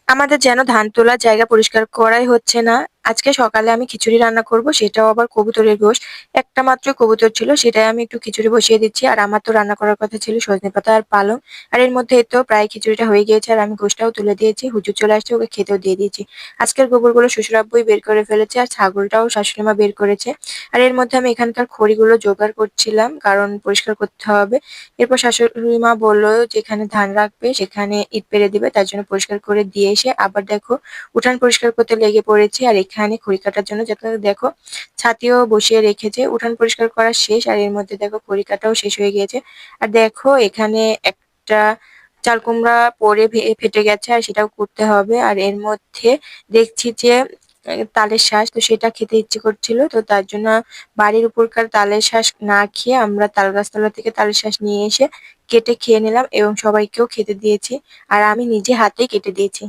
আমাদের যেন ধান তোলার জায়গা পরিষ্কার করাই হচ্ছে না। আজকে সকালে আমি খিচুড়ি রান্না করব, সেটাও আবার কবুতরের গোশত। একটা মাত্র কবুতর ছিল, সেটাই আমি একটু খিচুড়ি বসিয়ে দিচ্ছি। আর আমার তো রান্না করার কথা ছিল সজনেপাতা আর পালং। আর এর মধ্যে এই তো প্রায় খিচুড়িটা হয়ে গিয়েছে আর আমি গোশতটাও তুলে দিয়েছি। হুজুর চলে আসছে, ওকে খেতেও দিয়ে দিয়েছি। আজকের গোবরগুলো শ্বশুর-আব্বুই বের করে ফেলেছে আর ছাগলটাও শাশুড়ি মা বের করেছে। আর এর মধ্যে আমি এখানকার খড়িগুলো জোগাড় করছিলাম, কারণ পরিষ্কার করতে হবে। এরপর শাশুড়ি মা বলল যেখানে ধান রাখবে সেখানে ইট পেরে দিবে, তার জন্য পরিষ্কার করে দিয়ে এসে আবার দেখো উঠান পরিষ্কার করতে লেগে পড়েছি। আর এখানে খড়ি কাটার জন্য যাতে দেখো ছাতিও বসিয়ে রেখেছে। উঠান পরিষ্কার করা শেষ আর এর মধ্যে দেখো খড়ি কাটাও শেষ হয়ে গিয়েছে। আর দেখো এখানে একটা চাল কুমড়া পড়ে ফেটে গেছে আর সেটাও করতে হবে। আর এর মধ্যে দেখছি যে তালের শাঁস, তো সেটা খেতে ইচ্ছে করছিল, তো তার জন্য বাড়ির উপরকার তালের শাঁস না খেয়ে আমরা তাল গাছতলা থেকে তালের শাঁস নিয়ে এসে কেটে খেয়ে নিলাম এবং সবাইকেও খেতে দিয়েছি। আর আমি নিজে হাতেই কেটে দিয়েছি।